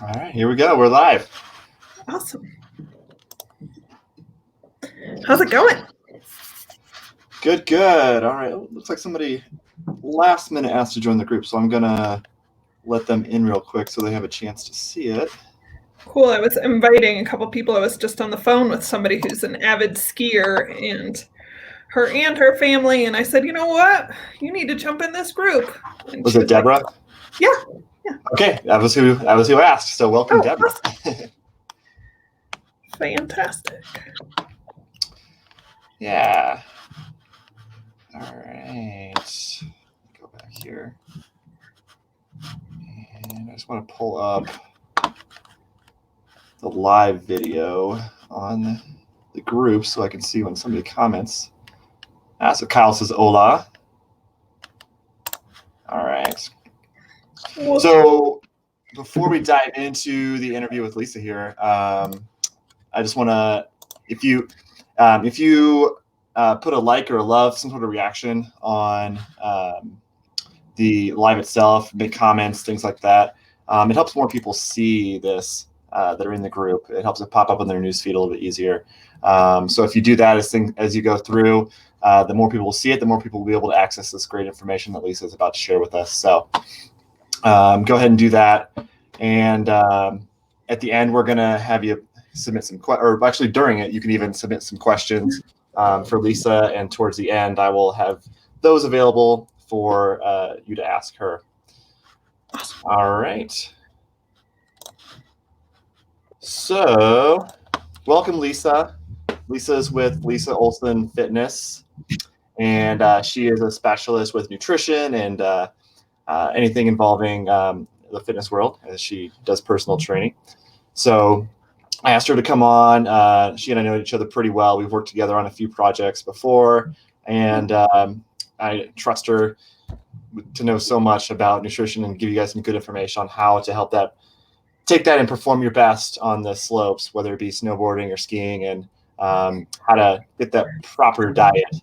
All right, here we go. We're live. Awesome. How's it going? Good, good. All right. Looks like somebody last minute asked to join the group, so I'm going to let them in real quick so they have a chance to see it. Cool. I was inviting a couple people. I was just on the phone with somebody who's an avid skier and her family. And I said, you know what? You need to jump in this group. And Was it Deborah? Like, yeah. Okay, that was who asked. So welcome, Deborah. Awesome. Fantastic. Yeah. All right. Go back here. And I just want to pull up the live video on the group so I can see when somebody comments. So Kyle says hola. All right. So before we dive into the interview with Lisa here, I just want to, if you put a like or a love, some sort of reaction on the live itself, make comments, things like that. It helps more people see this that are in the group. It helps it pop up on their newsfeed a little bit easier. So if you do that as you go through, the more people will see it, the more people will be able to access this great information that Lisa is about to share with us. So go ahead and do that. And at the end, we're going to have you submit some or actually during it, you can even submit some questions for Lisa. And towards the end, I will have those available for you to ask her. All right. So welcome, Lisa. Lisa is with Lisa Olsson Fitness, and she is a specialist with nutrition and anything involving the fitness world, as she does personal training. So I asked her to come on. She and I know each other pretty well. We've worked together on a few projects before, and I trust her to know so much about nutrition and give you guys some good information on how to help take that and perform your best on the slopes, whether it be snowboarding or skiing, and how to get that proper diet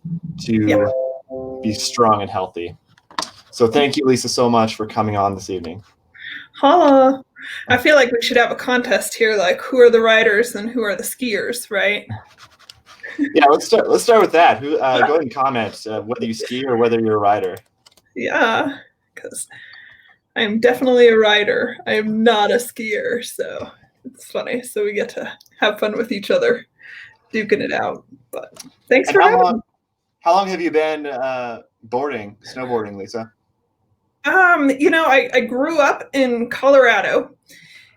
to be strong and healthy. So thank you, Lisa, so much for coming on this evening. Holla. I feel like we should have a contest here, like who are the riders and who are the skiers, right? Yeah, let's start with that. Go ahead and comment whether you ski or whether you're a rider. Yeah, because I'm definitely a rider. I am not a skier, so it's funny. So we get to have fun with each other, duking it out. But thanks for having me. How long have you been snowboarding, Lisa? I grew up in Colorado,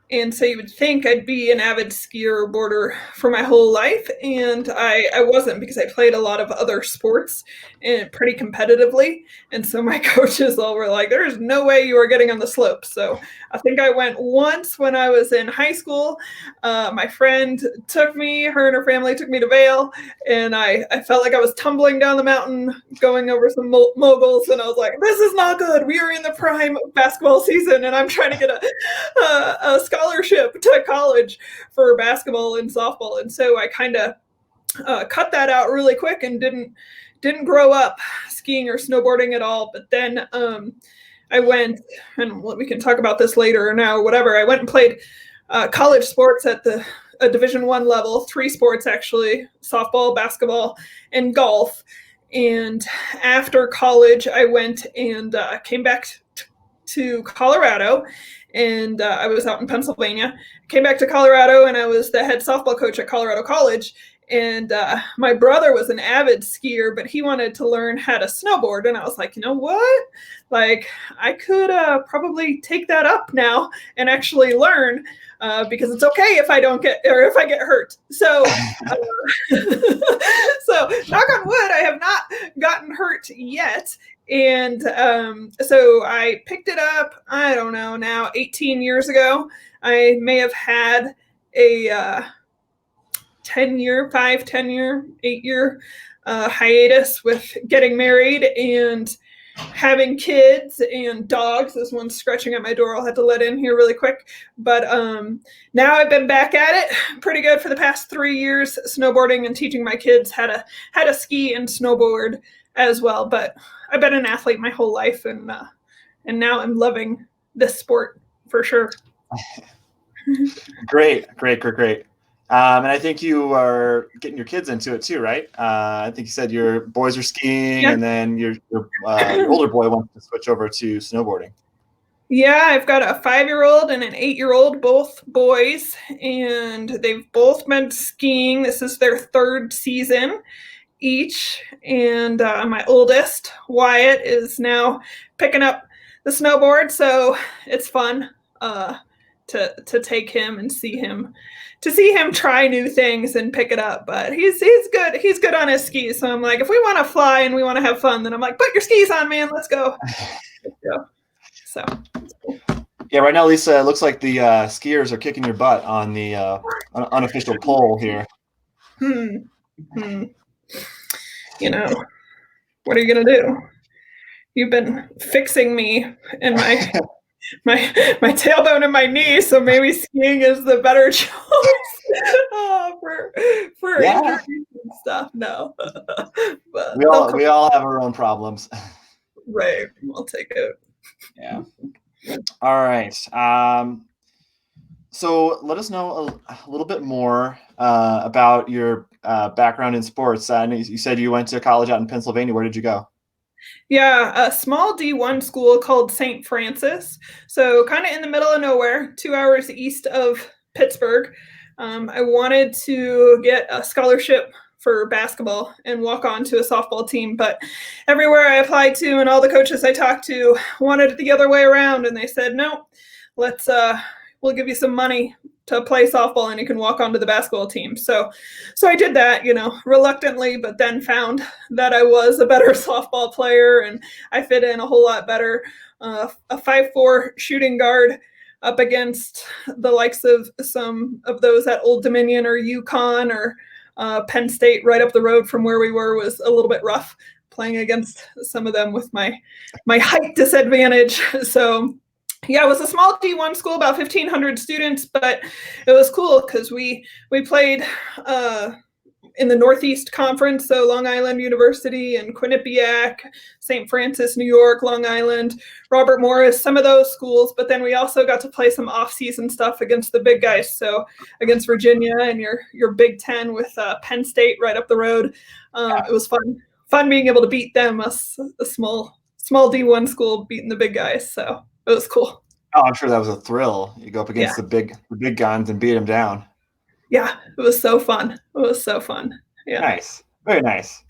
and so you would think I'd be an avid skier or boarder for my whole life, and I wasn't, because I played a lot of other sports and pretty competitively, and so my coaches all were like, there's no way you are getting on the slopes. So I think I went once when I was in high school. My friend took me, her and her family took me to Vail, and I felt like I was tumbling down the mountain, going over some moguls, and I was like, this is not good. We are in the prime of basketball season, and I'm trying to get a scholarship to college for basketball and softball. And so I kind of cut that out really quick and didn't grow up skiing or snowboarding at all. But then I went, and we can talk about this later or now, whatever. I went and played college sports at the Division I level, 3 sports actually: softball, basketball, and golf. And after college, I went and came back to Colorado, and I was out in Pennsylvania. Came back to Colorado, and I was the head softball coach at Colorado College. And my brother was an avid skier, but he wanted to learn how to snowboard. And I was like, you know what? Like, I could probably take that up now and actually learn, because it's okay if I get hurt. So, so knock on wood, I have not gotten hurt yet. And so I picked it up, I don't know, now 18 years ago. I may have had a 10-year, 8-year hiatus with getting married and having kids and dogs. This one's scratching at my door. I'll have to let in here really quick. But now I've been back at it pretty good for the past 3 years, snowboarding and teaching my kids how to ski and snowboard as well. But I've been an athlete my whole life, and now I'm loving this sport for sure. Great. And I think you are getting your kids into it too, right? I think you said your boys are skiing, Yeah. and then your older boy wants to switch over to snowboarding. Yeah, I've got a 5-year-old and an 8-year-old, both boys, and they've both been skiing. This is their third season each. And my oldest, Wyatt, is now picking up the snowboard, so it's fun to take him and see him try new things and pick it up. But he's good. He's good on his skis. So I'm like, if we want to fly and we want to have fun, then I'm like, put your skis on, man. Let's go. So. Yeah, right now, Lisa, it looks like the skiers are kicking your butt on the unofficial poll here. You know, what are you gonna do? You've been fixing me and my tailbone and my knee, so maybe skiing is the better choice for injuries and stuff. No, but we all have our own problems. Right, I'll take it. Yeah. All right. So let us know a little bit more about your background in sports. You said you went to college out in Pennsylvania. Where did you go? Yeah, a small D1 school called St. Francis. So kind of in the middle of nowhere, 2 hours east of Pittsburgh. I wanted to get a scholarship for basketball and walk on to a softball team, but everywhere I applied to and all the coaches I talked to wanted it the other way around, and they said, no, we'll give you some money to play softball and you can walk onto the basketball team. So I did that, reluctantly, but then found that I was a better softball player and I fit in a whole lot better. A 5'4" shooting guard up against the likes of some of those at Old Dominion or UConn or Penn State right up the road from where we were was a little bit rough playing against some of them with my height disadvantage. So yeah, it was a small D1 school, about 1,500 students, but it was cool because we played in the Northeast Conference, so Long Island University and Quinnipiac, St. Francis, New York, Long Island, Robert Morris, some of those schools, but then we also got to play some off-season stuff against the big guys, so against Virginia and your Big Ten with Penn State right up the road. It was fun being able to beat them, a small D1 school beating the big guys, so it was cool. Oh, I'm sure that was a thrill. You go up against the big guns and beat them down. Yeah, it was so fun. Yeah. Nice. Very nice.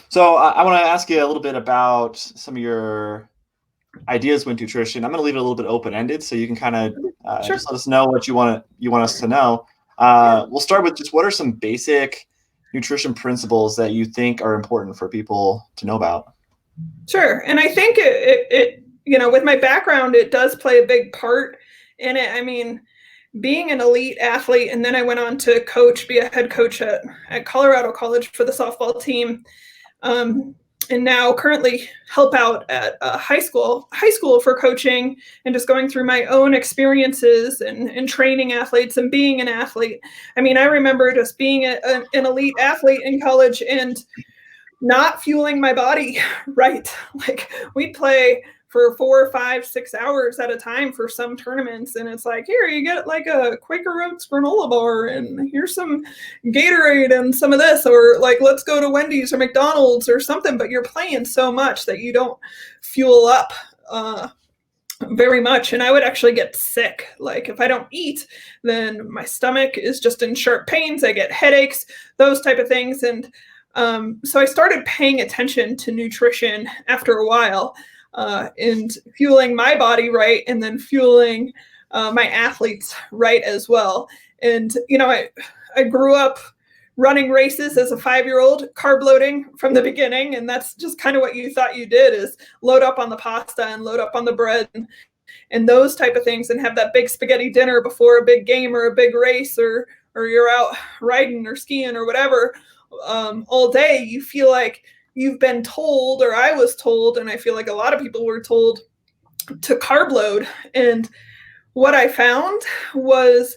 So I want to ask you a little bit about some of your ideas with nutrition. I'm going to leave it a little bit open-ended so you can kind of just let us know what you want us to know. We'll start with just what are some basic nutrition principles that you think are important for people to know about? Sure. And I think it with my background, it does play a big part in it. I mean, being an elite athlete, and then I went on to be a head coach at Colorado College for the softball team, and now currently help out at high school for coaching and just going through my own experiences and training athletes and being an athlete. I mean, I remember just being an elite athlete in college and not fueling my body right. Like we'd play for 4, 5, 6 hours at a time for some tournaments. And it's like, here, you get like a Quaker Oats granola bar and here's some Gatorade and some of this, or like, let's go to Wendy's or McDonald's or something. But you're playing so much that you don't fuel up very much. And I would actually get sick. Like if I don't eat, then my stomach is just in sharp pains. I get headaches, those type of things. And so I started paying attention to nutrition after a while. And fueling my body right, and then fueling my athletes right as well. And, I grew up running races as a 5-year-old, carb loading from the beginning. And that's just kind of what you thought you did, is load up on the pasta and load up on the bread and those type of things, and have that big spaghetti dinner before a big game or a big race, or you're out riding or skiing or whatever all day. You feel like you've been told, or I was told, and I feel like a lot of people were told, to carb load. And what I found was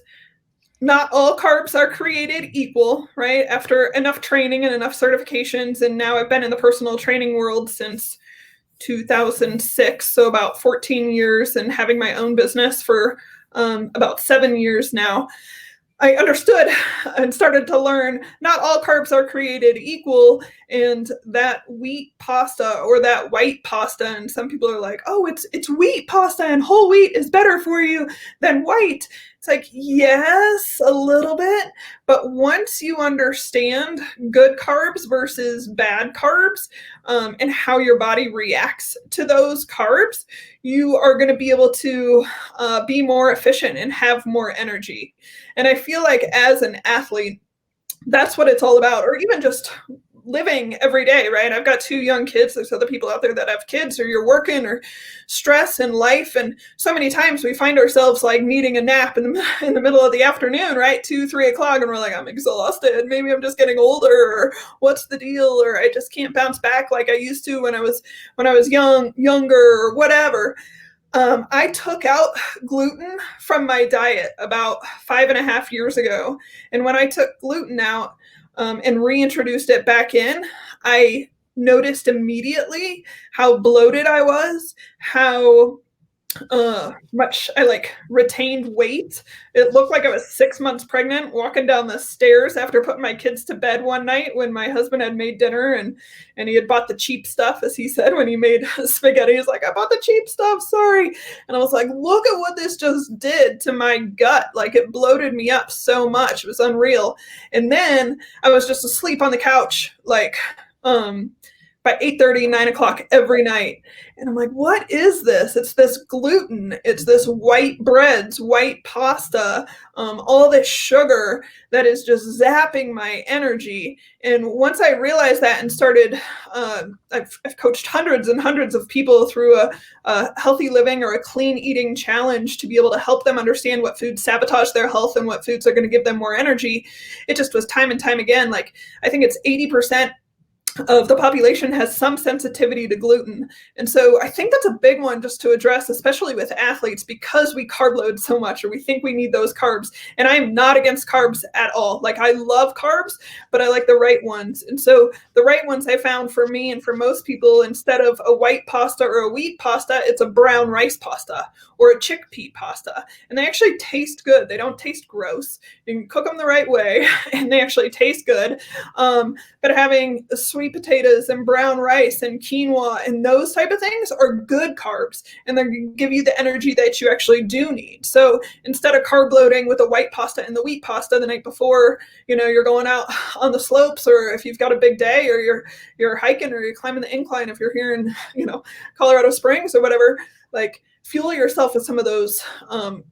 not all carbs are created equal, right? After enough training and enough certifications, and now I've been in the personal training world since 2006, so about 14 years, and having my own business for about 7 years now, I understood and started to learn not all carbs are created equal, and that wheat pasta or that white pasta, and some people are like, oh, it's wheat pasta and whole wheat is better for you than white. It's like, yes, a little bit, but once you understand good carbs versus bad carbs, and how your body reacts to those carbs, you are going to be able to be more efficient and have more energy. And I feel like as an athlete, that's what it's all about, or even just living every day, right? I've got 2 young kids. There's other people out there that have kids, or you're working, or stress in life. And so many times we find ourselves like needing a nap in the middle of the afternoon, right? 2, 3 o'clock. And we're like, I'm exhausted. Maybe I'm just getting older, or what's the deal? Or I just can't bounce back like I used to when I was younger, or whatever. I took out gluten from my diet about 5.5 years ago. And when I took gluten out and reintroduced it back in, I noticed immediately how bloated I was, how much I like retained weight. It looked like I was 6 months pregnant walking down the stairs after putting my kids to bed one night when my husband had made dinner, and he had bought the cheap stuff, as he said, when he made spaghetti. He's like, I bought the cheap stuff, sorry. And I was like, look at what this just did to my gut. Like, it bloated me up so much. It was unreal. And then I was just asleep on the couch, like, by 8:30, 9 o'clock every night. And I'm like, what is this? It's this gluten. It's this white breads, white pasta, all this sugar that is just zapping my energy. And once I realized that and started, I've coached hundreds and hundreds of people through a healthy living or a clean eating challenge to be able to help them understand what foods sabotage their health and what foods are going to give them more energy. It just was time and time again. Like, I think it's 80% of the population has some sensitivity to gluten. And so I think that's a big one just to address, especially with athletes, because we carb load so much, or we think we need those carbs. And I'm not against carbs at all. Like, I love carbs, but I like the right ones. And so the right ones I found for me and for most people, instead of a white pasta or a wheat pasta, it's a brown rice pasta or a chickpea pasta. And they actually taste good. They don't taste gross. You can cook them the right way and they actually taste good. But having sweet potatoes and brown rice and quinoa and those type of things are good carbs, and they give you the energy that you actually do need. So instead of carb loading with the white pasta and the wheat pasta the night before, you're going out on the slopes, or if you've got a big day, or you're hiking, or you're climbing the incline, if you're here in Colorado Springs or whatever, like, fuel yourself with some of those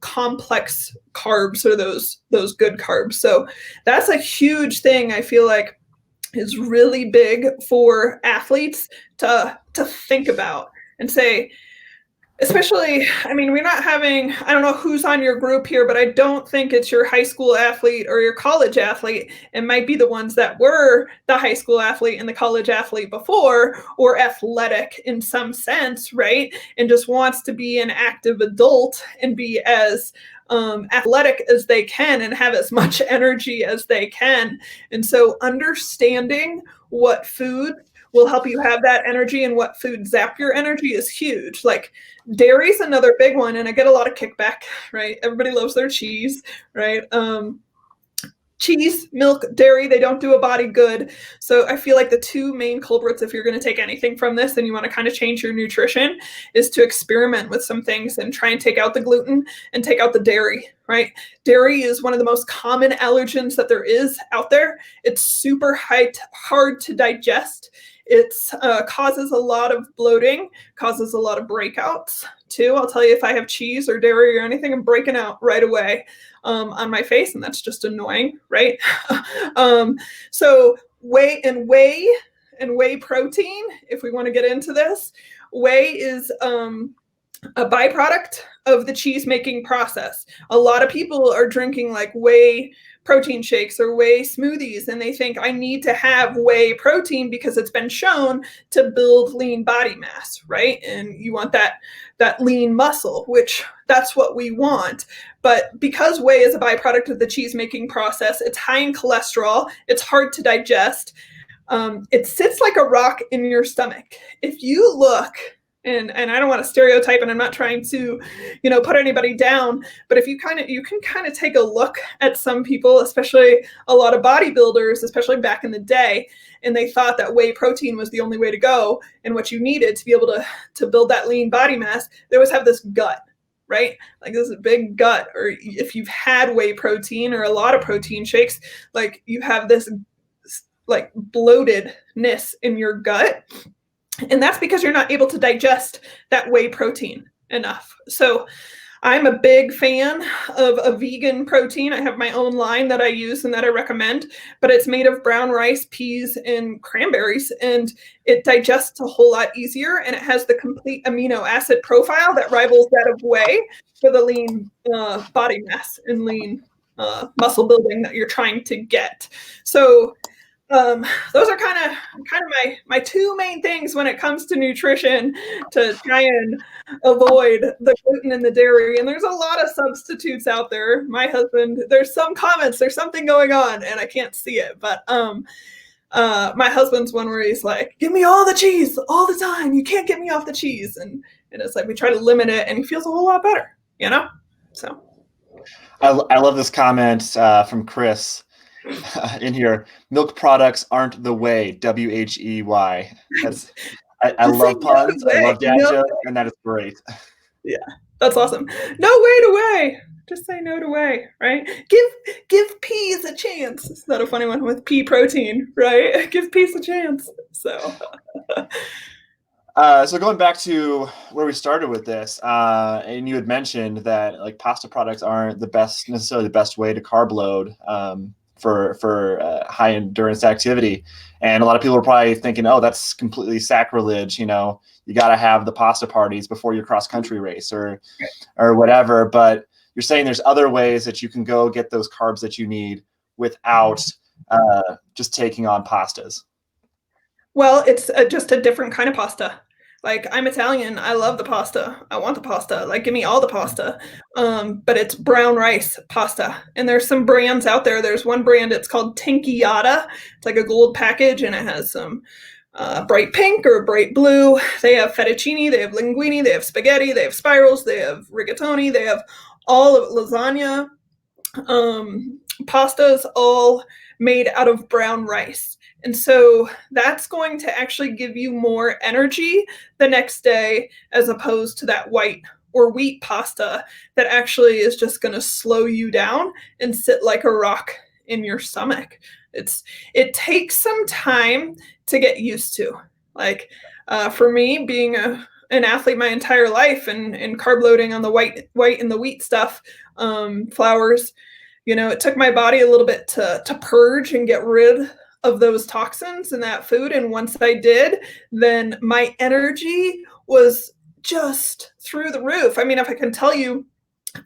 complex carbs, or those good carbs. So that's a huge thing I feel like is really big for athletes to think about and say, especially, I mean, we're not having, I don't know who's on your group here, but I don't think it's your high school athlete or your college athlete. It might be the ones that were the high school athlete and the college athlete before, or athletic in some sense, right? And just wants to be an active adult and be as athletic as they can and have as much energy as they can. And so understanding what food will help you have that energy and what food zap your energy is huge. Like, dairy's another big one, and I get a lot of kickback, right? Everybody loves their cheese, right? Cheese, milk, dairy, they don't do a body good. So I feel like the 2 main culprits, if you're going to take anything from this and you want to kind of change your nutrition, is to experiment with some things and try and take out the gluten and take out the dairy, right? Dairy is one of the most common allergens that there is out there. It's super hard to digest. It causes a lot of bloating, causes a lot of breakouts too. I'll tell you, if I have cheese or dairy or anything, I'm breaking out right away on my face, and that's just annoying, right? So whey protein, if we want to get into this, whey is a byproduct of the cheese making process. A lot of people are drinking like whey protein shakes or whey smoothies, and they think, I need to have whey protein because it's been shown to build lean body mass, right? And you want that lean muscle, which that's what we want. But because whey is a byproduct of the cheese making process, it's high in cholesterol, it's hard to digest. It sits like a rock in your stomach. If you look And I don't want to stereotype, and I'm not trying to, put anybody down, but if you can kind of take a look at some people, especially a lot of bodybuilders, especially back in the day, and they thought that whey protein was the only way to go and what you needed to be able to build that lean body mass. They always have this gut, right? Like this is a big gut. Or if you've had whey protein or a lot of protein shakes, like you have this like bloatedness in your gut. And that's because you're not able to digest that whey protein enough. So I'm a big fan of a vegan protein. I have my own line that I use and that I recommend, but it's made of brown rice, peas, and cranberries, and it digests a whole lot easier, and it has the complete amino acid profile that rivals that of whey for the lean body mass and lean muscle building that you're trying to get. So those are kind of my two main things when it comes to nutrition to try and avoid the gluten and the dairy. And there's a lot of substitutes out there. My husband, there's some comments, there's something going on and I can't see it, but my husband's one where he's like, give me all the cheese all the time. You can't get me off the cheese. And it's like we try to limit it and he feels a whole lot better, So I love this comment from Chris. In here, milk products aren't the way. WHEY. I love puns. I love dad jokes, and that is great. Yeah, that's awesome. No way to whey. Just say no to whey, right? Give peas a chance. Is that a funny one with pea protein, right? Give peas a chance. So. So going back to where we started with this, and you had mentioned that like pasta products aren't necessarily the best way to carb load. For high endurance activity. And a lot of people are probably thinking, oh, that's completely sacrilege. You got to have the pasta parties before your cross country race or whatever. But you're saying there's other ways that you can go get those carbs that you need without just taking on pastas. Well, it's just a different kind of pasta. Like I'm Italian, I love the pasta. I want the pasta. Like give me all the pasta. But it's brown rice pasta. And there's some brands out there. There's one brand, it's called Tinkiata. It's like a gold package and it has some bright pink or bright blue. They have fettuccine, they have linguine, they have spaghetti, they have spirals, they have rigatoni, they have all of lasagna. Pastas all made out of brown rice. And so that's going to actually give you more energy the next day as opposed to that white or wheat pasta that actually is just going to slow you down and sit like a rock in your stomach. It takes some time to get used to. Like for me, being an athlete my entire life and carb loading on the white and the wheat stuff, flours, it took my body a little bit to purge and get rid of those toxins in that food. And once I did, then my energy was just through the roof. I mean, if I can tell you,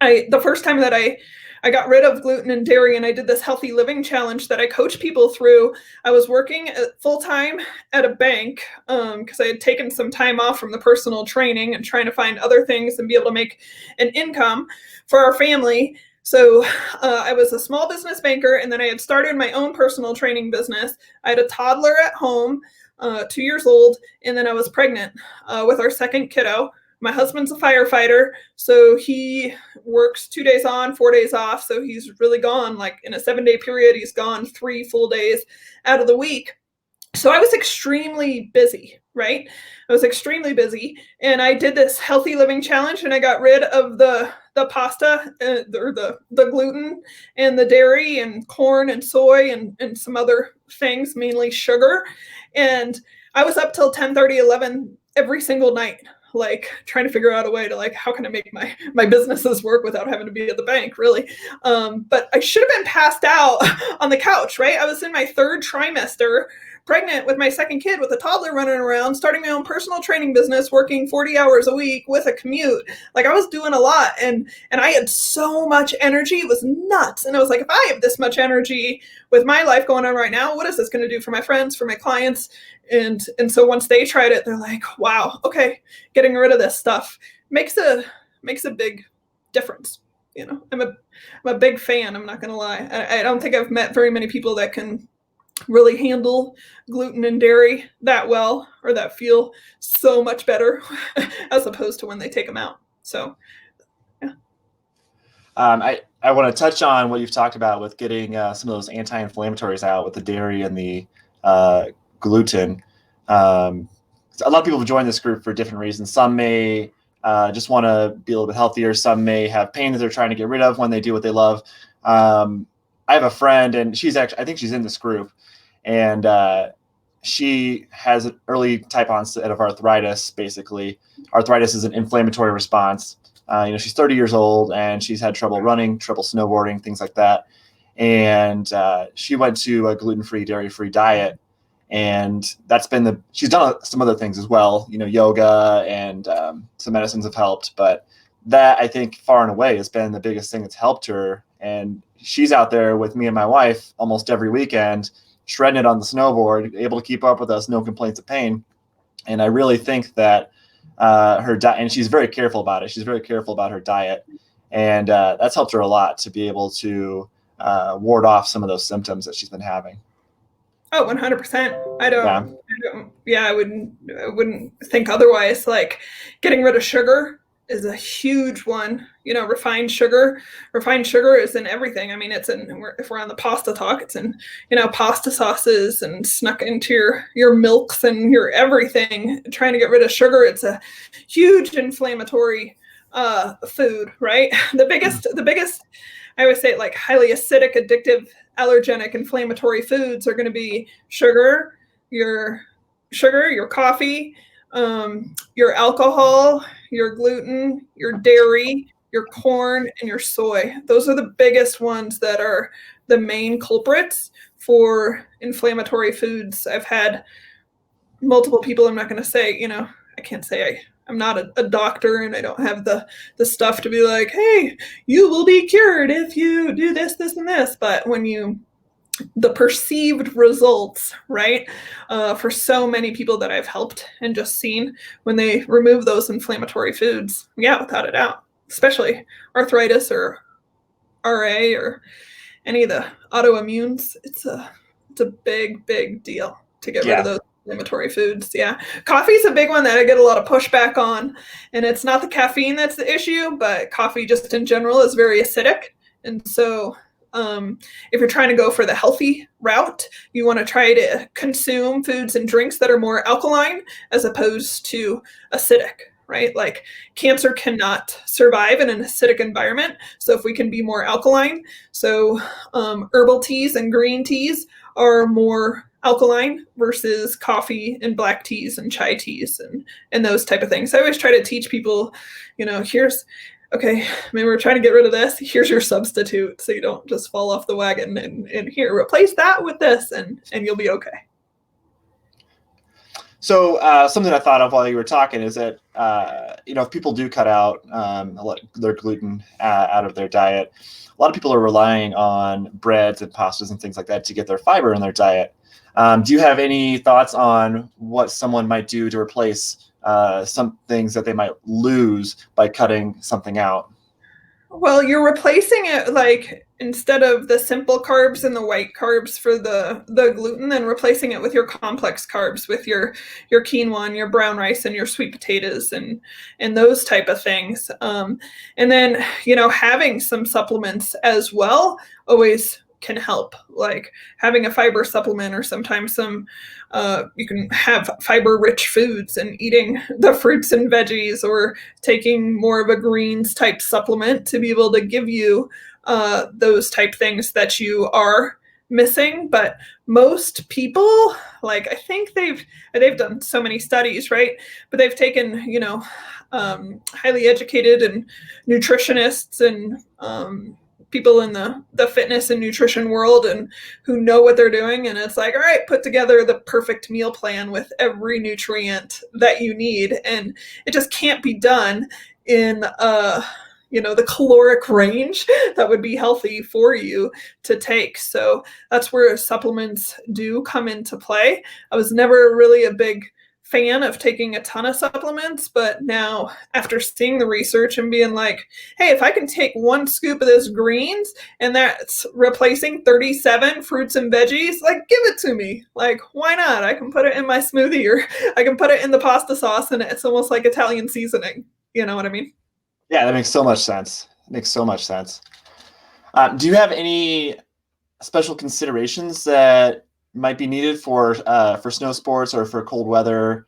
the first time that I got rid of gluten and dairy and I did this healthy living challenge that I coach people through, I was working full time at a bank because I had taken some time off from the personal training and trying to find other things and be able to make an income for our family. So I was a small business banker, and then I had started my own personal training business. I had a toddler at home, 2 years old, and then I was pregnant with our second kiddo. My husband's a firefighter, so he works 2 days on, 4 days off. So he's really gone, like in a 7-day period, he's gone 3 full days out of the week. So I was extremely busy, right? I was extremely busy, and I did this healthy living challenge, and I got rid of the pasta, or the gluten and the dairy and corn and soy and some other things, mainly sugar. And I was up till 10:30, 11 every single night, like trying to figure out a way to like, how can I make my businesses work without having to be at the bank, really? But I should have been passed out on the couch, right? I was in my 3rd trimester, pregnant with my second kid with a toddler running around, starting my own personal training business, working 40 hours a week with a commute. Like I was doing a lot and I had so much energy. It was nuts. And I was like, if I have this much energy with my life going on right now, what is this going to do for my friends, for my clients? And so once they tried it, they're like, wow, okay, getting rid of this stuff makes a big difference. I'm a big fan. I'm not going to lie. I don't think I've met very many people that can really handle gluten and dairy that well, or that feel so much better as opposed to when they take them out. So, yeah. I want to touch on what you've talked about with getting some of those anti-inflammatories out with the dairy and the gluten. A lot of people have joined this group for different reasons. Some may just want to be a little bit healthier. Some may have pain that they're trying to get rid of when they do what they love. I have a friend, and I think she's in this group, and she has an early type onset of arthritis. Basically, arthritis is an inflammatory response. She's 30 years old, and she's had trouble running, trouble snowboarding, things like that. And she went to a gluten-free, dairy-free diet, and she's done some other things as well. Yoga and some medicines have helped, but that, I think, far and away has been the biggest thing that's helped her. And she's out there with me and my wife almost every weekend, shredding it on the snowboard, able to keep up with us, no complaints of pain. And I really think that her diet, and she's very careful about it. She's very careful about her diet, and that's helped her a lot to be able to ward off some of those symptoms that she's been having. Oh, 100%. I wouldn't think otherwise. Like, getting rid of sugar is a huge one. Refined sugar is in everything. I mean, if we're on the pasta talk, it's in, pasta sauces and snuck into your milks and your everything. Trying to get rid of sugar, it's a huge inflammatory food, right? The biggest, I always say, like, highly acidic, addictive, allergenic, inflammatory foods are going to be your coffee, your alcohol, your gluten, your dairy, your corn, and your soy. Those are the biggest ones that are the main culprits for inflammatory foods. I've had multiple people, I'm not going to say, I can't say I'm not a doctor, and I don't have the stuff to be like, hey, you will be cured if you do this, this, and this. But the perceived results, right, for so many people that I've helped and just seen when they remove those inflammatory foods, yeah, without a doubt, especially arthritis or RA or any of the autoimmunes, it's a big, big deal to get rid of those inflammatory foods. Yeah. Coffee's a big one that I get a lot of pushback on, and it's not the caffeine that's the issue, but coffee just in general is very acidic. And so if you're trying to go for the healthy route, you want to try to consume foods and drinks that are more alkaline as opposed to acidic, right? Like, cancer cannot survive in an acidic environment. So if we can be more alkaline, so herbal teas and green teas are more alkaline versus coffee and black teas and chai teas and those type of things. I always try to teach people, we're trying to get rid of this. Here's your substitute, so you don't just fall off the wagon, and here, replace that with this, and you'll be okay. So something I thought of while you were talking is that, if people do cut out their gluten out of their diet, a lot of people are relying on breads and pastas and things like that to get their fiber in their diet. Do you have any thoughts on what someone might do to replace some things that they might lose by cutting something out? Well, you're replacing it, like, instead of the simple carbs and the white carbs for the gluten, then replacing it with your complex carbs, with your quinoa and your brown rice and your sweet potatoes and those type of things. And then, having some supplements as well always can help, like having a fiber supplement, or sometimes you can have fiber rich foods and eating the fruits and veggies, or taking more of a greens type supplement to be able to give you those type things that you are missing. But most people, like, I think they've done so many studies, right? But they've taken, highly educated and nutritionists and people in the fitness and nutrition world, and who know what they're doing. And it's like, all right, put together the perfect meal plan with every nutrient that you need. And it just can't be done in the caloric range that would be healthy for you to take. So that's where supplements do come into play. I was never really a big fan of taking a ton of supplements, but now after seeing the research and being like, hey, if I can take one scoop of this greens and that's replacing 37 fruits and veggies, like give it to me. Like, why not? I can put it in my smoothie, or I can put it in the pasta sauce, and it's almost like Italian seasoning. You know what I mean? Yeah, that makes so much sense. It makes so much sense. Do you have any special considerations that might be needed for snow sports or for cold weather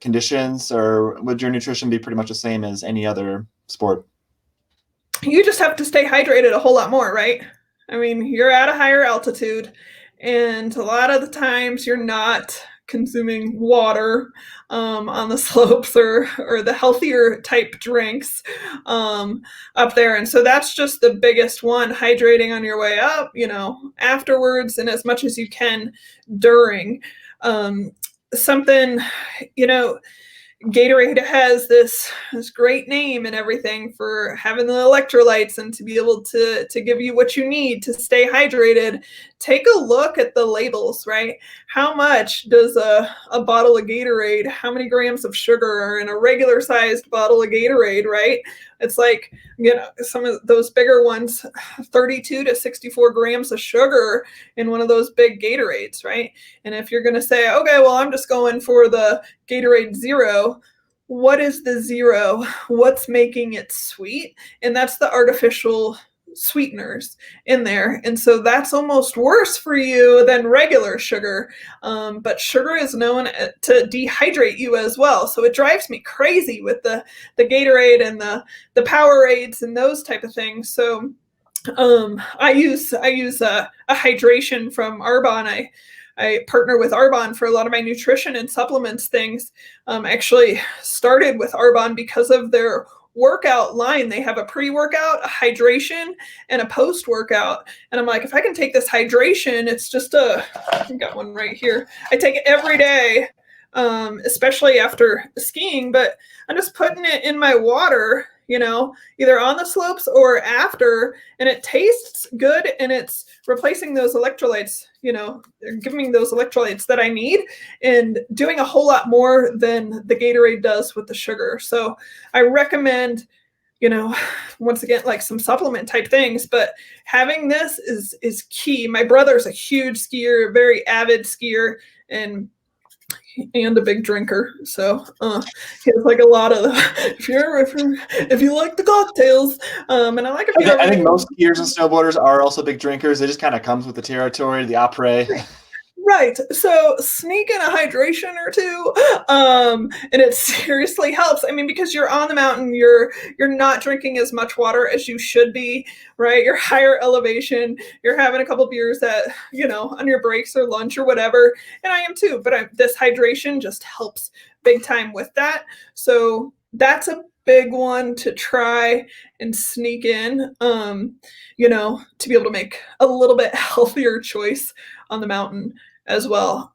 conditions, or would your nutrition be pretty much the same as any other sport? You just have to stay hydrated a whole lot more, right? I mean, you're at a higher altitude, and a lot of the times you're not consuming water on the slopes, or the healthier type drinks up there. And so that's just the biggest one, hydrating on your way up, afterwards, and as much as you can during. Something, Gatorade has this great name and everything for having the electrolytes and to be able to give you what you need to stay hydrated. Take a look at the labels, right? How much does a bottle of Gatorade, how many grams of sugar are in a regular sized bottle of Gatorade, right? It's like, some of those bigger ones, 32 to 64 grams of sugar in one of those big Gatorades, right? And if you're going to say, okay, well, I'm just going for the Gatorade Zero, what is the zero? What's making it sweet? And that's the artificial sweeteners in there. And so that's almost worse for you than regular sugar. But sugar is known to dehydrate you as well. So it drives me crazy with the Gatorade and the Powerades and those type of things. So I use a hydration from Arbonne. I partner with Arbonne for a lot of my nutrition and supplements things. Actually started with Arbonne because of their workout line. They have a pre-workout, a hydration, and a post-workout. And I'm like, if I can take this hydration, it's just I've got one right here. I take it every day, especially after skiing, but I'm just putting it in my water, either on the slopes or after, and it tastes good, and it's replacing those electrolytes, giving me those electrolytes that I need, and doing a whole lot more than the Gatorade does with the sugar. So I recommend, once again, like some supplement type things, but having this is key. My brother's a huge skier, very avid skier, and a big drinker, so he has like a lot of if you like the cocktails, and I like I think most skiers and snowboarders are also big drinkers. It just kind of comes with the territory, the après. Right. So sneak in a hydration or two, and it seriously helps. I mean, because you're on the mountain, you're not drinking as much water as you should be, right? You're higher elevation. You're having a couple beers on your breaks or lunch or whatever, and I am too. But this hydration just helps big time with that. So that's a big one to try and sneak in, to be able to make a little bit healthier choice on the mountain as well.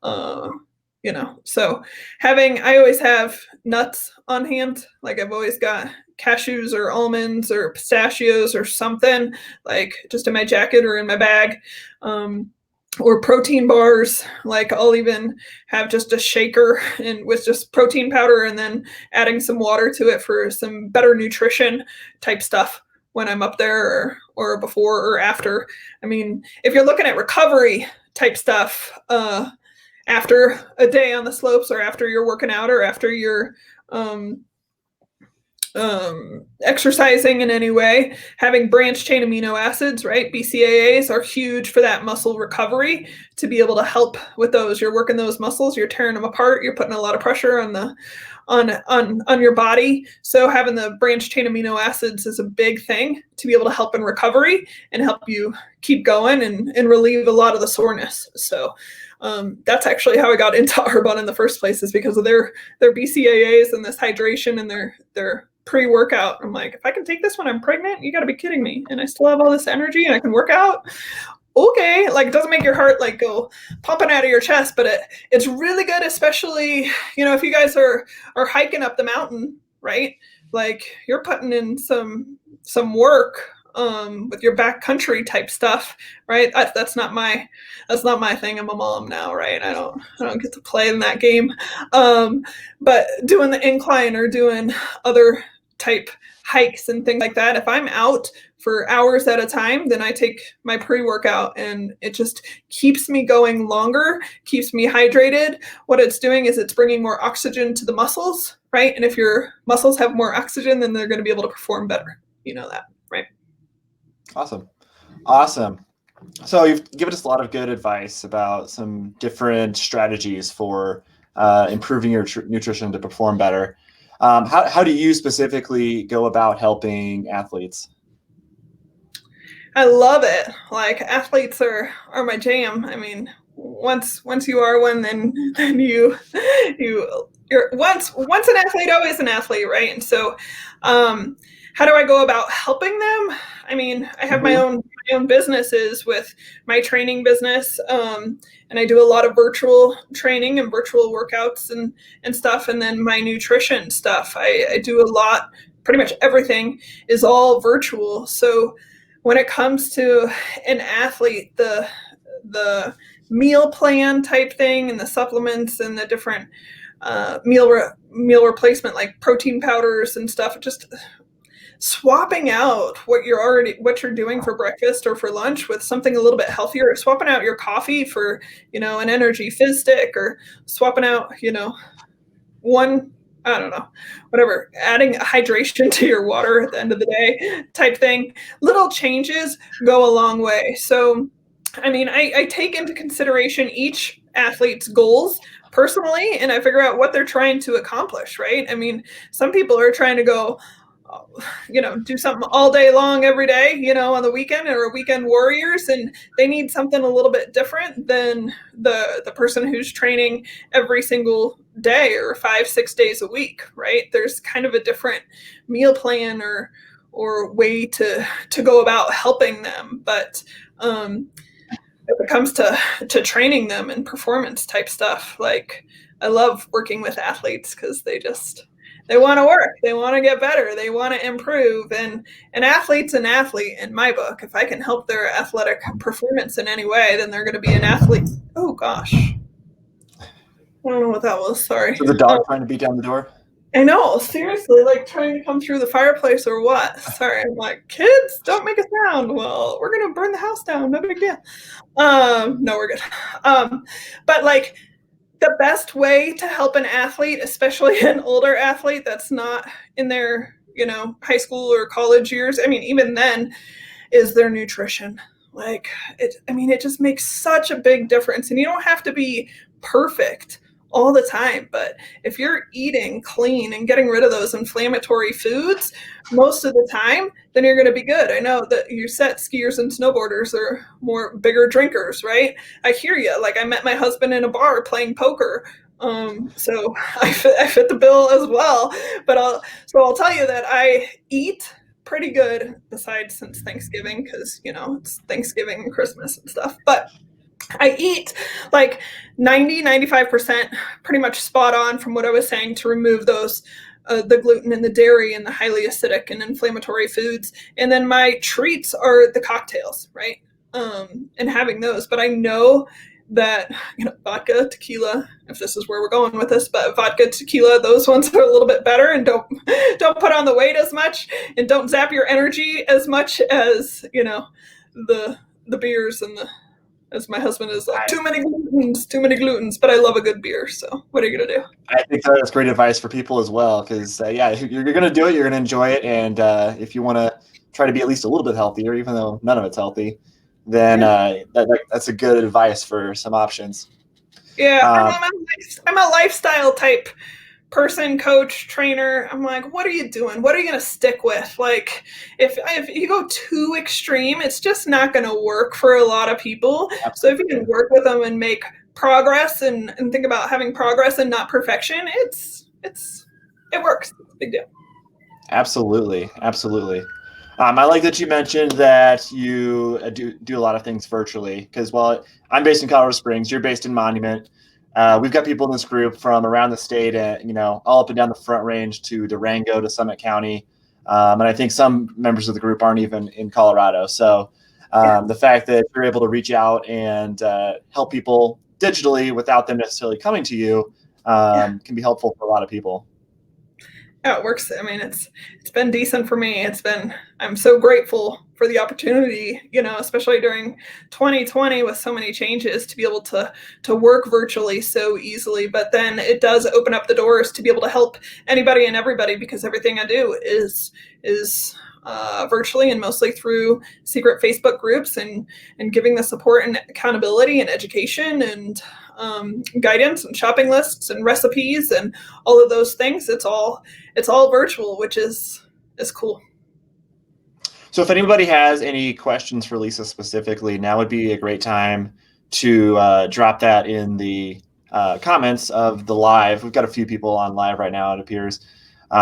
So I always have nuts on hand. Like I've always got cashews or almonds or pistachios or something, like just in my jacket or in my bag. Or protein bars. Like I'll even have just a shaker and with just protein powder, and then adding some water to it for some better nutrition type stuff when I'm up there, or before or after. I mean, if you're looking at recovery type stuff, after a day on the slopes, or after you're working out, or after you're exercising in any way, having branched chain amino acids, right? BCAAs are huge for that muscle recovery, to be able to help with those. You're working those muscles, you're tearing them apart, you're putting a lot of pressure on your body. So having the branched chain amino acids is a big thing to be able to help in recovery and help you keep going and relieve a lot of the soreness. So that's actually how I got into Arbonne in the first place, is because of their BCAAs and this hydration and their pre-workout. I'm like, if I can take this when I'm pregnant, you got to be kidding me. And I still have all this energy and I can work out. Okay, like it doesn't make your heart like go pumping out of your chest, but it's really good, especially if you guys are hiking up the mountain, right? Like you're putting in some work with your backcountry type stuff, right? That's not my thing. I'm a mom now, right? I don't get to play in that game. But doing the incline or doing other type hikes and things like that, if I'm out for hours at a time, then I take my pre-workout and it just keeps me going longer, keeps me hydrated. What it's doing is it's bringing more oxygen to the muscles, right? And if your muscles have more oxygen, then they're going to be able to perform better. You know that, right? Awesome. So you've given us a lot of good advice about some different strategies for improving your nutrition to perform better. How do you specifically go about helping athletes? I love it. Like athletes are my jam. I mean, once you are one, then you're once an athlete, always an athlete, right? And so, how do I go about helping them? I mean, I have my own businesses with my training business, and I do a lot of virtual training and virtual workouts and stuff, and then my nutrition stuff. I do a lot. Pretty much everything is all virtual. So when it comes to an athlete, the meal plan type thing and the supplements and the different meal replacement like protein powders and stuff, just swapping out what you're doing for breakfast or for lunch with something a little bit healthier, swapping out your coffee for, an energy fizz stick, or swapping out, one, I don't know, whatever, adding hydration to your water at the end of the day type thing. Little changes go a long way. So, I mean, I take into consideration each athlete's goals personally, and I figure out what they're trying to accomplish, right? I mean, some people are trying to go, do something all day long every day, on the weekend, or weekend warriors, and they need something a little bit different than the person who's training every single day or 5-6 days a week, right? There's kind of a different meal plan or way to go about helping them. But if it comes to training them and performance type stuff, like I love working with athletes because they want to work, they want to get better, they want to improve, and an athlete's an athlete in my book. If I can help their athletic performance in any way, then they're going to be an athlete. Oh gosh, I don't know what that was. Sorry. So the dog trying to beat down the door? I know, seriously, like trying to come through the fireplace or what? Sorry, I'm like, kids, don't make a sound. Well, we're gonna burn the house down. No big deal. No, we're good. But like, the best way to help an athlete, especially an older athlete that's not in their, high school or college years, I mean, even then, is their nutrition. Like, it just makes such a big difference. And you don't have to be perfect all the time, but if you're eating clean and getting rid of those inflammatory foods most of the time, then you're going to be good. I know that you said skiers and snowboarders are more bigger drinkers, right? I hear you. Like, I met my husband in a bar playing poker, so I fit the bill as well. But I'll tell you that I eat pretty good, besides since Thanksgiving, because it's Thanksgiving and Christmas and stuff, but I eat like 95% pretty much spot on from what I was saying, to remove those the gluten and the dairy and the highly acidic and inflammatory foods. And then my treats are the cocktails, right? And having those. But I know that, vodka, tequila, if this is where we're going with this, but vodka, tequila, those ones are a little bit better and don't put on the weight as much and don't zap your energy as much as, the beers and as my husband is like, too many glutens, but I love a good beer. So what are you going to do? I think that's great advice for people as well, because you're going to do it, you're going to enjoy it. And if you want to try to be at least a little bit healthier, even though none of it's healthy, then that's a good advice for some options. Yeah, I'm a lifestyle type person, coach, trainer. I'm like, what are you doing? What are you going to stick with? Like, if you go too extreme, it's just not going to work for a lot of people. Absolutely. So if you can work with them and make progress and think about having progress and not perfection, it works. It's a big deal. Absolutely. I like that you mentioned that you do a lot of things virtually, because while I'm based in Colorado Springs, you're based in Monument. We've got people in this group from around the state, all up and down the Front Range to Durango to Summit County. And I think some members of the group aren't even in Colorado. So the fact that you're able to reach out and help people digitally without them necessarily coming to you can be helpful for a lot of people. Yeah, it works. I mean, it's been decent for me. I'm so grateful for the opportunity, especially during 2020 with so many changes to be able to work virtually so easily. But then it does open up the doors to be able to help anybody and everybody, because everything I do is virtually and mostly through secret Facebook groups, and giving the support and accountability and education and guidance and shopping lists and recipes and all of those things. It's all virtual, which is cool. So if anybody has any questions for Lisa specifically, now would be a great time to drop that in the comments of the live. We've got a few people on live right now, it appears.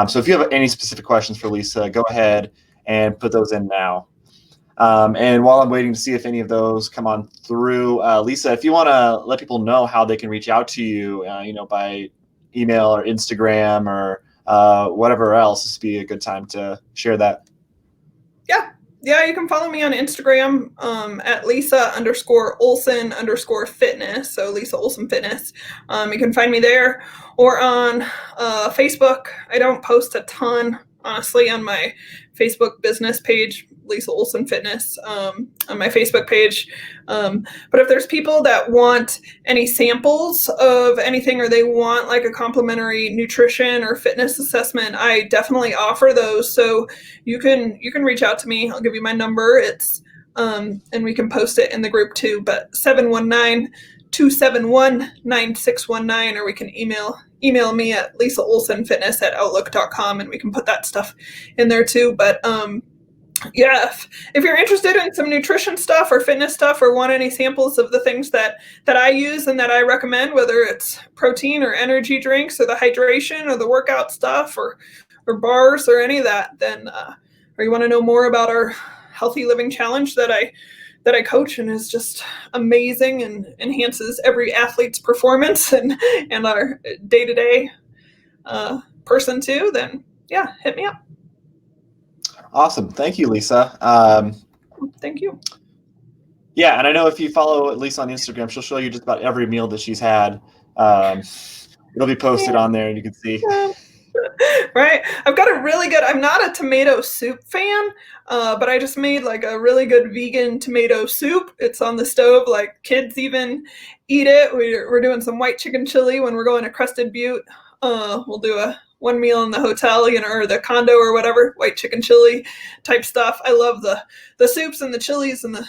So if you have any specific questions for Lisa, go ahead and put those in now. And while I'm waiting to see if any of those come on through, Lisa, if you want to let people know how they can reach out to you, by email or Instagram or whatever else, this would be a good time to share that. Yeah, you can follow me on Instagram at Lisa_Olsson_fitness. So Lisa Olsson Fitness. You can find me there, or on Facebook. I don't post a ton, honestly, on my Facebook business page, Lisa Olsson Fitness, on my Facebook page. But if there's people that want any samples of anything, or they want like a complimentary nutrition or fitness assessment, I definitely offer those. So you can reach out to me. I'll give you my number. It's and we can post it in the group too. But 719-271-9619, or we can email me at lisaolsonfitness@outlook.com, and we can put that stuff in there too. But yeah, if you're interested in some nutrition stuff or fitness stuff, or want any samples of the things that I use and that I recommend, whether it's protein or energy drinks or the hydration or the workout stuff or bars or any of that, then or you want to know more about our healthy living challenge that I coach, and is just amazing and enhances every athlete's performance and our day-to-day person too, then yeah, hit me up. Awesome. Thank you, Lisa. Thank you. Yeah, and I know if you follow Lisa on Instagram, she'll show you just about every meal that she's had. It'll be posted on there, and you can see. Right. I've got a really good, I'm not a tomato soup fan, but I just made like a really good vegan tomato soup. It's on the stove, like kids even eat it. We're doing some white chicken chili when we're going to Crested Butte. We'll do one meal in the hotel, or the condo or whatever, white chicken chili type stuff. I love the soups and the chilies and the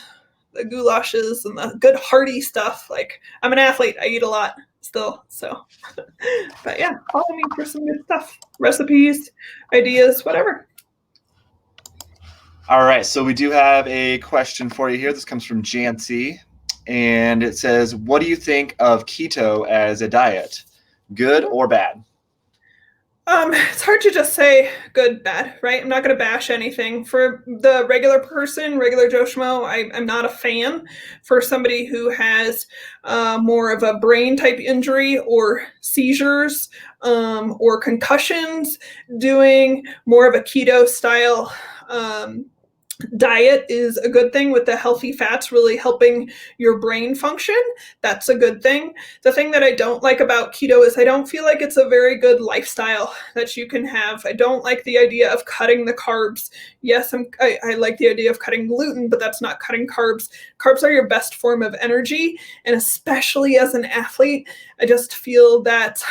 goulashes and the good hearty stuff. Like, I'm an athlete. I eat a lot still. So, but yeah, follow me for some good stuff, recipes, ideas, whatever. All right. So we do have a question for you here. This comes from Jancy, and it says, what do you think of keto as a diet? Good or bad? It's hard to just say good, bad, right? I'm not going to bash anything. For the regular person, regular Joe Schmo, I'm not a fan. For somebody who has more of a brain type injury or seizures or concussions, doing more of a keto style diet is a good thing, with the healthy fats really helping your brain function. That's a good thing. The thing that I don't like about keto is I don't feel like it's a very good lifestyle that you can have. I don't like the idea of cutting the carbs. Yes, I like the idea of cutting gluten, but that's not cutting carbs. Carbs are your best form of energy, and especially as an athlete, I just feel that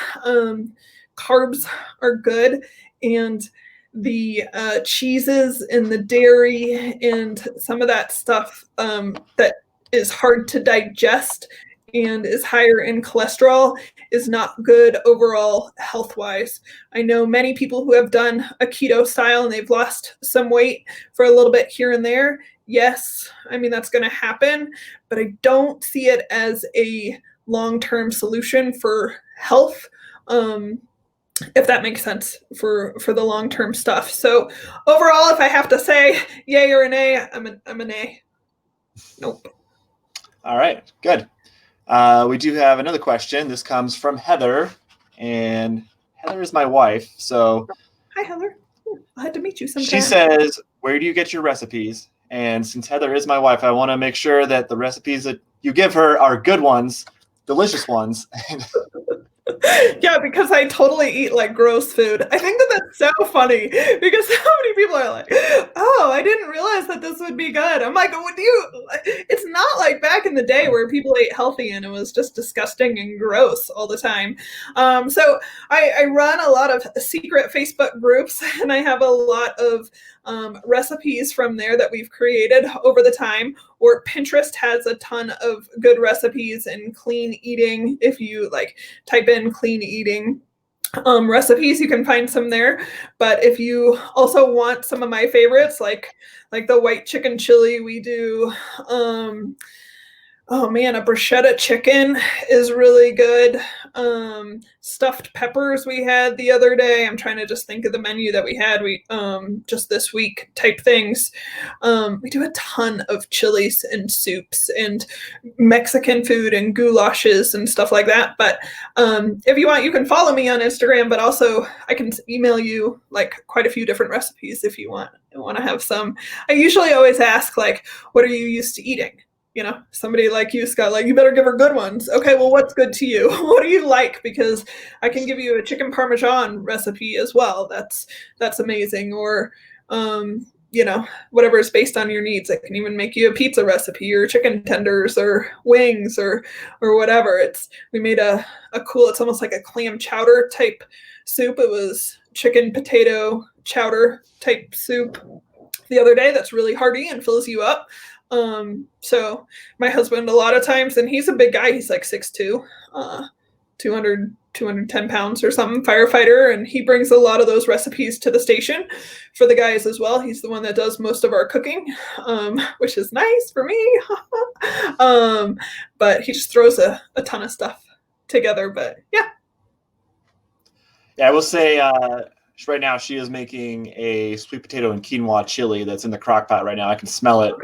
carbs are good, and the cheeses and the dairy and some of that stuff that is hard to digest and is higher in cholesterol is not good overall health-wise. I know many people who have done a keto style and they've lost some weight for a little bit here and there. Yes, I mean, that's going to happen, but I don't see it as a long-term solution for health. If that makes sense for the long-term stuff. So overall, if I have to say yay or a nay, I'm a nay. Nope. All right, good. We do have another question. This comes from Heather, and Heather is my wife. So hi, Heather. I'll have to meet you She sometime. says, "Where do you get your recipes?" And since Heather is my wife, I want to make sure that the recipes that you give her are good ones, delicious ones. Yeah, because I totally eat like gross food. I think that that's so funny because so many people are like, "Oh, I didn't realize that this would be good." I'm like, "Would you?" It's not like back in the day where people ate healthy and it was just disgusting and gross all the time. So I run a lot of secret Facebook groups, and I have a lot of recipes from there that we've created over the time. Or Pinterest has a ton of good recipes and clean eating. If you like type in clean eating recipes, you can find some there. But if you also want some of my favorites, like the white chicken chili, we do oh man, a bruschetta chicken is really good. Stuffed peppers we had the other day. I'm trying to just think of the menu that we had. We just this week type things. We do a ton of chilies and soups and Mexican food and goulashes and stuff like that. But if you want, you can follow me on Instagram. But also, I can email you like quite a few different recipes if you want. I want to have some. I usually always ask like, "What are you used to eating?" Somebody like you, Scott, like, you better give her good ones. Okay, well, what's good to you? What do you like? Because I can give you a chicken parmesan recipe as well. That's amazing. Or whatever is based on your needs. I can even make you a pizza recipe or chicken tenders or wings or whatever. We made a cool, it's almost like a clam chowder type soup. It was chicken potato chowder type soup the other day that's really hearty and fills you up. So my husband a lot of times, and he's a big guy, he's like 6'2", 210 pounds or something, firefighter, and he brings a lot of those recipes to the station for the guys as well. He's the one that does most of our cooking, which is nice for me. But he just throws a ton of stuff together. But yeah. Yeah, I will say right now she is making a sweet potato and quinoa chili that's in the crock pot right now. I can smell it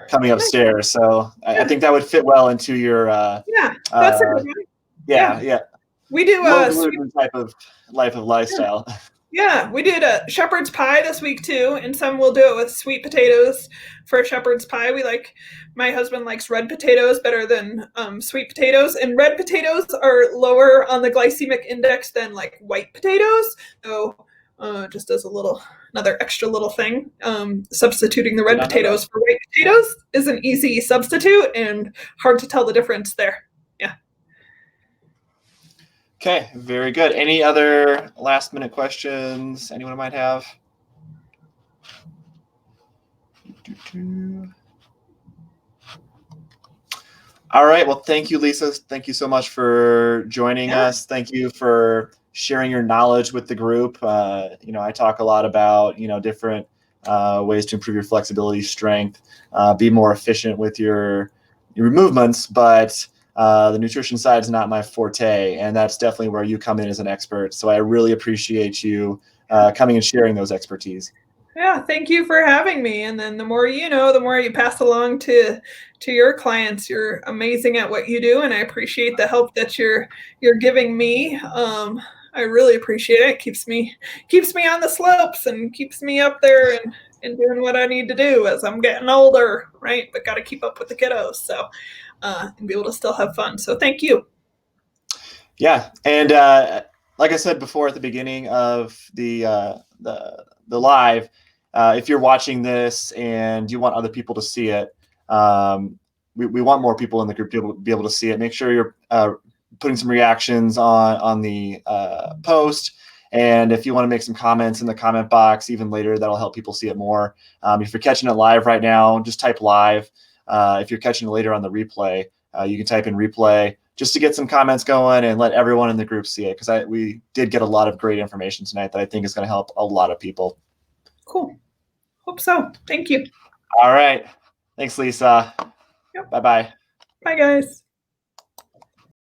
coming upstairs. So I think that would fit well into your yeah, that's a good one. Yeah. We do low gluten type of lifestyle. Yeah, we did a shepherd's pie this week too, and some will do it with sweet potatoes for shepherd's pie. My husband likes red potatoes better than sweet potatoes, and red potatoes are lower on the glycemic index than like white potatoes. So just as another extra little thing, substituting the red potatoes for white potatoes is an easy substitute and hard to tell the difference there. Yeah. Okay, very good. Any other last minute questions anyone might have? All right. Well, thank you, Lisa. Thank you so much for joining us. Thank you for sharing your knowledge with the group. I talk a lot about, different ways to improve your flexibility, strength, be more efficient with your movements, but the nutrition side is not my forte, and that's definitely where you come in as an expert. So I really appreciate you coming and sharing those expertise. Yeah, thank you for having me. And then the more you know, the more you pass along to your clients. You're amazing at what you do, and I appreciate the help that you're giving me. I really appreciate it. It keeps me on the slopes and keeps me up there and doing what I need to do as I'm getting older, right? But got to keep up with the kiddos, so and be able to still have fun. So thank you. Yeah, and like I said before at the beginning of the live, if you're watching this and you want other people to see it, we want more people in the group to be able to see it. Make sure you're putting some reactions on the post. And if you want to make some comments in the comment box even later, that'll help people see it more. If you're catching it live right now, just type live. If you're catching it later on the replay, you can type in replay just to get some comments going and let everyone in the group see it, because we did get a lot of great information tonight that I think is going to help a lot of people. Cool. Hope so. Thank you. All right. Thanks, Lisa. Yep. Bye-bye. Bye, guys.